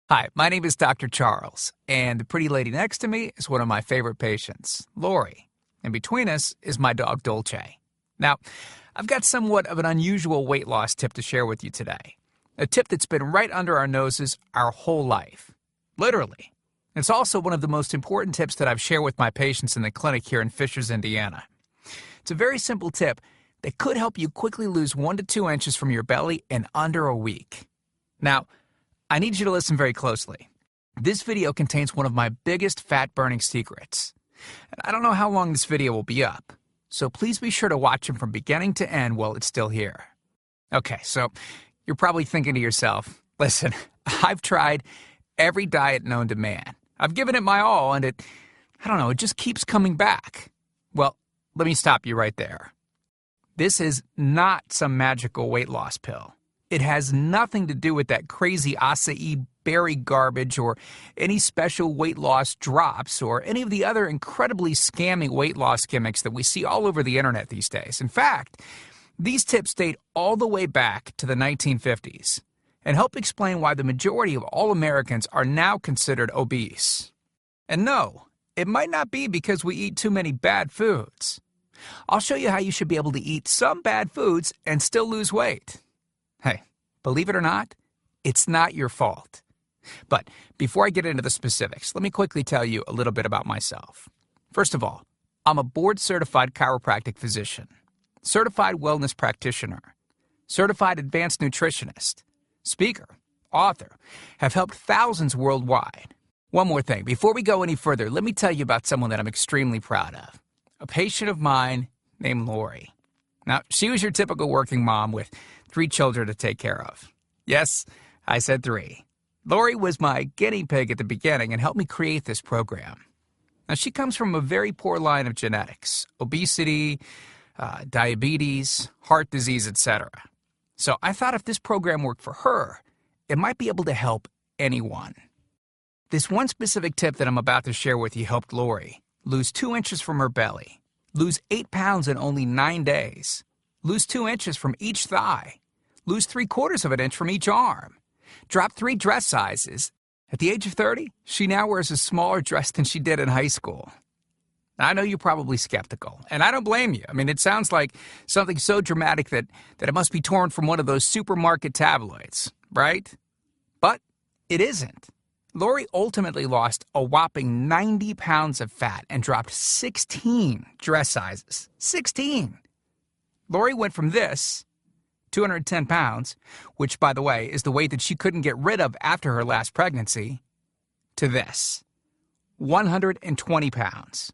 Hi, my name is Dr. Charles, and the pretty lady next to me is one of my favorite patients, Lori. And between us is my dog, Dolce. Now, I've got somewhat of an unusual weight loss tip to share with you today. A tip that's been right under our noses our whole life. Literally. It's also one of the most important tips that I've shared with my patients in the clinic here in Fishers, Indiana. It's a very simple tip that could help you quickly lose 1 to 2 inches from your belly in under a week. Now, I need you to listen very closely. This video contains one of my biggest fat-burning secrets. And I don't know how long this video will be up, so please be sure to watch it from beginning to end while it's still here. Okay, so you're probably thinking to yourself, listen, I've tried every diet known to man. I've given it my all, and it just keeps coming back. Well, let me stop you right there. This is not some magical weight loss pill. It has nothing to do with that crazy acai berry garbage or any special weight loss drops or any of the other incredibly scammy weight loss gimmicks that we see all over the internet these days. In fact, these tips date all the way back to the 1950s and help explain why the majority of all Americans are now considered obese. And no, it might not be because we eat too many bad foods. I'll show you how you should be able to eat some bad foods and still lose weight. Hey, believe it or not, it's not your fault. But before I get into the specifics, let me quickly tell you a little bit about myself. First of all, I'm a board-certified chiropractic physician, certified wellness practitioner, certified advanced nutritionist, speaker, author, have helped thousands worldwide. One more thing, before we go any further, let me tell you about someone that I'm extremely proud of, a patient of mine named Lori. Now, she was your typical working mom with 3 children to take care of. Yes, I said 3. Lori was my guinea pig at the beginning and helped me create this program. Now, she comes from a very poor line of genetics, obesity, diabetes, heart disease, etc. So I thought if this program worked for her, it might be able to help anyone. This one specific tip that I'm about to share with you helped Lori lose 2 inches from her belly, lose 8 pounds in only 9 days, lose 2 inches from each thigh, lose 3/4 of an inch from each arm, drop 3 dress sizes. At the age of 30, she now wears a smaller dress than she did in high school. Now, I know you're probably skeptical, and I don't blame you. I mean, it sounds like something so dramatic that it must be torn from one of those supermarket tabloids, right? But it isn't. Lori ultimately lost a whopping 90 pounds of fat and dropped 16 dress sizes. 16! Lori went from this, 210 pounds, which, by the way, is the weight that she couldn't get rid of after her last pregnancy, to this, 120 pounds.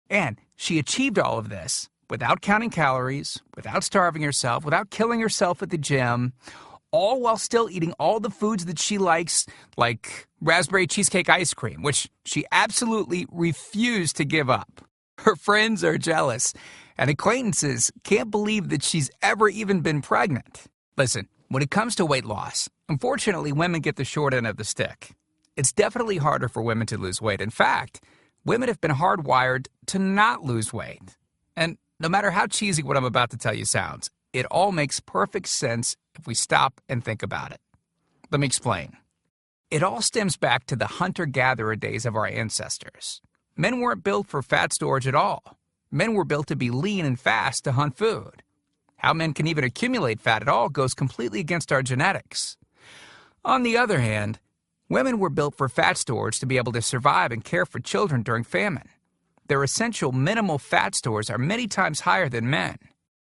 And she achieved all of this without counting calories, without starving herself, without killing herself at the gym, all while still eating all the foods that she likes, like raspberry cheesecake ice cream, which she absolutely refused to give up. Her friends are jealous, and acquaintances can't believe that she's ever even been pregnant. Listen, when it comes to weight loss, unfortunately, women get the short end of the stick. It's definitely harder for women to lose weight. In fact, women have been hardwired to not lose weight. And no matter how cheesy what I'm about to tell you sounds, it all makes perfect sense if we stop and think about it. Let me explain. It all stems back to the hunter-gatherer days of our ancestors. Men weren't built for fat storage at all. Men were built to be lean and fast to hunt food. How men can even accumulate fat at all goes completely against our genetics. On the other hand, women were built for fat storage to be able to survive and care for children during famine. Their essential minimal fat stores are many times higher than men.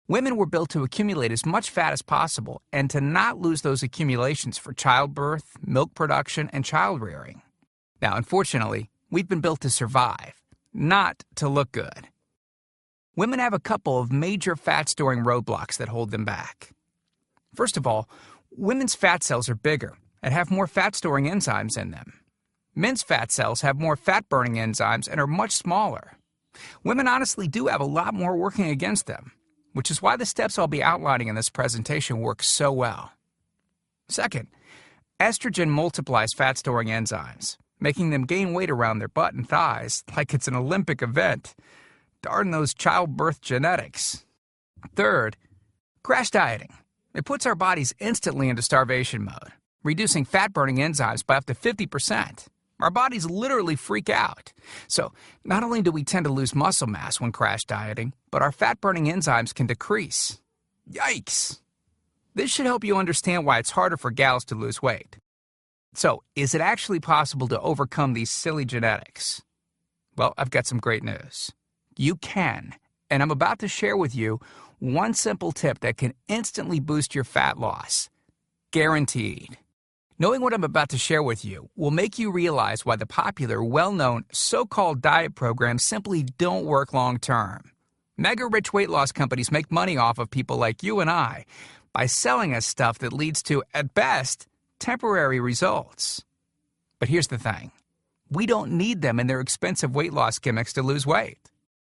Women were built to accumulate as much fat as possible and to not lose those accumulations for childbirth, milk production, and child rearing. Now, unfortunately, we've been built to survive, not to look good. Women have a couple of major fat-storing roadblocks that hold them back. First of all, women's fat cells are bigger and have more fat-storing enzymes in them. Men's fat cells have more fat-burning enzymes and are much smaller. Women honestly do have a lot more working against them, which is why the steps I'll be outlining in this presentation work so well. Second, estrogen multiplies fat-storing enzymes, making them gain weight around their butt and thighs like it's an Olympic event. Darn those childbirth genetics. Third, crash dieting. It puts our bodies instantly into starvation mode, reducing fat-burning enzymes by up to 50%. Our bodies literally freak out. So not only do we tend to lose muscle mass when crash dieting, but our fat-burning enzymes can decrease. Yikes! This should help you understand why it's harder for gals to lose weight. So, is it actually possible to overcome these silly genetics? Well, I've got some great news. You can, and I'm about to share with you one simple tip that can instantly boost your fat loss. Guaranteed. Knowing what I'm about to share with you will make you realize why the popular, well-known, so-called diet programs simply don't work long-term. Mega-rich weight loss companies make money off of people like you and I by selling us stuff that leads to, at best, temporary results. But here's the thing. We don't need them in their expensive weight loss gimmicks to lose weight.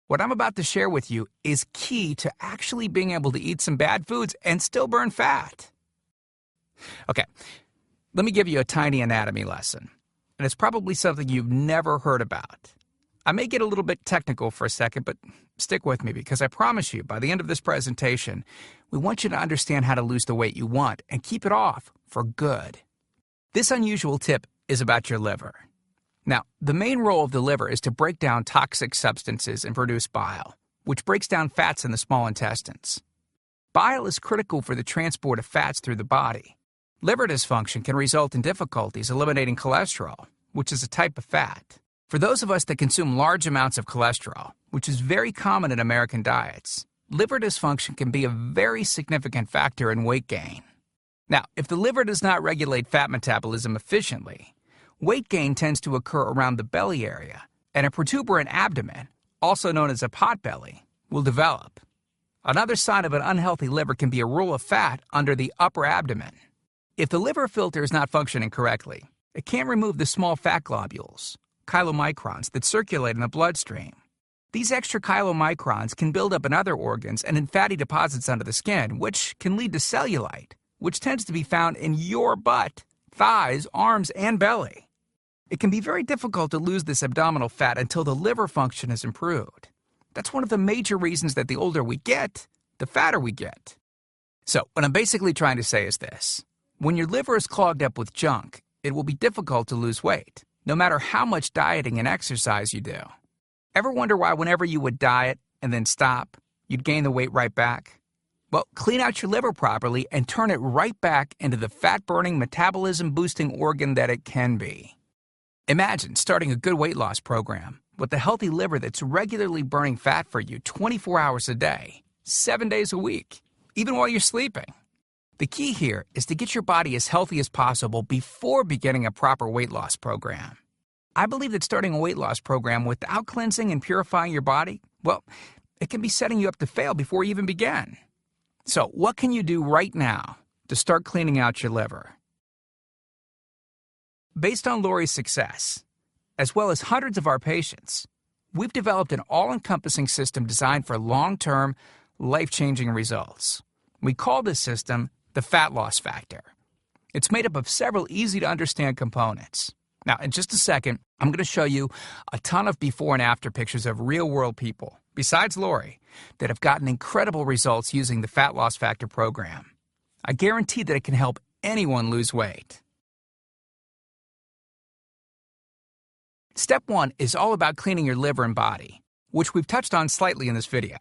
What I'm about to share with you is key to actually being able to eat some bad foods and still burn fat. Okay, let me give you a tiny anatomy lesson. And it's probably something you've never heard about. I may get a little bit technical for a second, but stick with me because I promise you, by the end of this presentation, we want you to understand how to lose the weight you want and keep it off for good. This unusual tip is about your liver. Now, the main role of the liver is to break down toxic substances and produce bile, which breaks down fats in the small intestines. Bile is critical for the transport of fats through the body. Liver dysfunction can result in difficulties eliminating cholesterol, which is a type of fat. For those of us that consume large amounts of cholesterol, which is very common in American diets, liver dysfunction can be a very significant factor in weight gain. Now, if the liver does not regulate fat metabolism efficiently, weight gain tends to occur around the belly area, and a protuberant abdomen, also known as a potbelly, will develop. Another sign of an unhealthy liver can be a roll of fat under the upper abdomen. If the liver filter is not functioning correctly, it can't remove the small fat globules, chylomicrons, that circulate in the bloodstream. These extra chylomicrons can build up in other organs and in fatty deposits under the skin, which can lead to cellulite, which tends to be found in your butt, thighs, arms, and belly. It can be very difficult to lose this abdominal fat until the liver function is improved. That's one of the major reasons that the older we get, the fatter we get. So, what I'm basically trying to say is this. When your liver is clogged up with junk, it will be difficult to lose weight, no matter how much dieting and exercise you do. Ever wonder why whenever you would diet and then stop, you'd gain the weight right back? Well, clean out your liver properly and turn it right back into the fat-burning, metabolism-boosting organ that it can be. Imagine starting a good weight loss program with a healthy liver that's regularly burning fat for you 24 hours a day, 7 days a week, even while you're sleeping. The key here is to get your body as healthy as possible before beginning a proper weight loss program. I believe that starting a weight loss program without cleansing and purifying your body, well, it can be setting you up to fail before you even begin. So, what can you do right now to start cleaning out your liver? Based on Lori's success, as well as hundreds of our patients, we've developed an all-encompassing system designed for long-term, life-changing results. We call this system the Fat Loss Factor. It's made up of several easy-to-understand components. Now, in just a second, I'm going to show you a ton of before and after pictures of real-world people, besides Lori, that have gotten incredible results using the Fat Loss Factor program. I guarantee that it can help anyone lose weight. Step 1 is all about cleaning your liver and body, which we've touched on slightly in this video.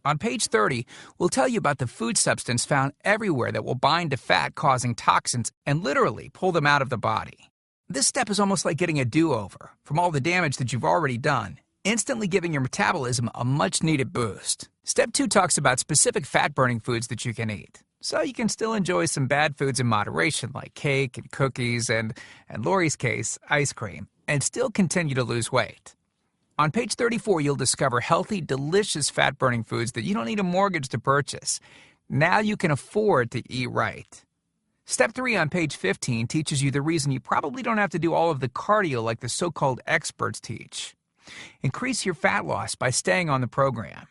On page 30, we'll tell you about the food substance found everywhere that will bind to fat, causing toxins and literally pull them out of the body. This step is almost like getting a do-over from all the damage that you've already done, instantly giving your metabolism a much-needed boost. Step 2 talks about specific fat-burning foods that you can eat, so you can still enjoy some bad foods in moderation like cake and cookies and, in Lori's case, ice cream, and still continue to lose weight. On page 34, you'll discover healthy, delicious fat-burning foods that you don't need a mortgage to purchase. Now you can afford to eat right. Step 3 on page 15 teaches you the reason you probably don't have to do all of the cardio like the so-called experts teach. Increase your fat loss by staying on the program.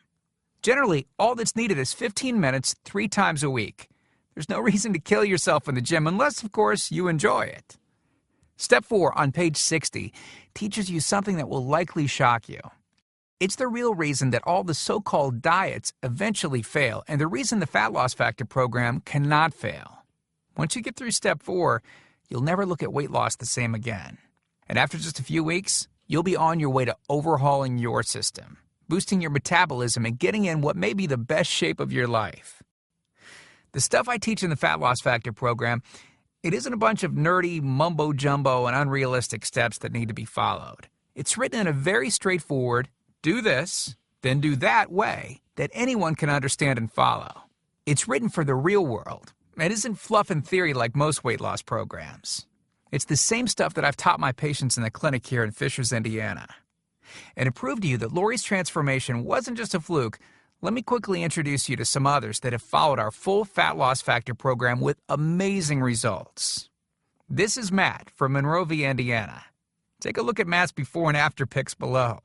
Generally, all that's needed is 15 minutes 3 times a week. There's no reason to kill yourself in the gym unless, of course, you enjoy it. Step 4 on page 60 teaches you something that will likely shock you. It's the real reason that all the so-called diets eventually fail, and the reason the Fat Loss Factor program cannot fail. Once you get through step 4, you'll never look at weight loss the same again. And after just a few weeks, you'll be on your way to overhauling your system, boosting your metabolism, and getting in what may be the best shape of your life. The stuff I teach in the Fat Loss Factor program, it isn't a bunch of nerdy mumbo-jumbo and unrealistic steps that need to be followed. It's written in a very straightforward, do this, then do that way that anyone can understand and follow. It's written for the real world. It isn't fluff and theory like most weight loss programs. It's the same stuff that I've taught my patients in the clinic here in Fishers, Indiana. And to prove to you that Lori's transformation wasn't just a fluke, let me quickly introduce you to some others that have followed our full Fat Loss Factor program with amazing results. This is Matt from Monrovia, Indiana. Take a look at Matt's before and after pics below.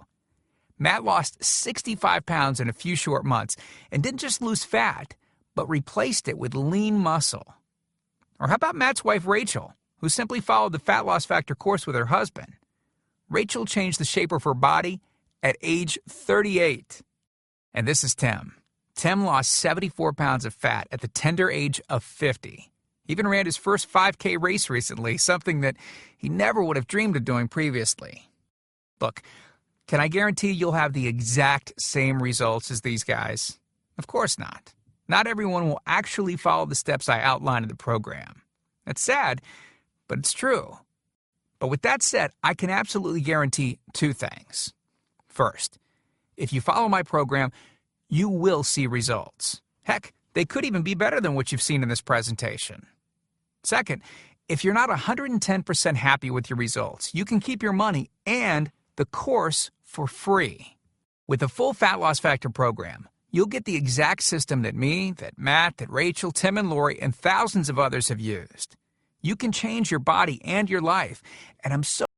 Matt lost 65 pounds in a few short months and didn't just lose fat, but replaced it with lean muscle. Or how about Matt's wife, Rachel, who simply followed the Fat Loss Factor course with her husband? Rachel changed the shape of her body at age 38. And this is Tim. Tim lost 74 pounds of fat at the tender age of 50. He even ran his first 5K race recently, something that he never would have dreamed of doing previously. Look, can I guarantee you'll have the exact same results as these guys? Of course not. Not everyone will actually follow the steps I outline in the program. That's sad, but it's true. But with that said, I can absolutely guarantee two things. First, if you follow my program, you will see results. Heck, they could even be better than what you've seen in this presentation. Second, if you're not 110% happy with your results, you can keep your money and the course for free. With the full Fat Loss Factor program, you'll get the exact system that me, that Matt, that Rachel, Tim, and Lori, and thousands of others have used. You can change your body and your life, and I'm so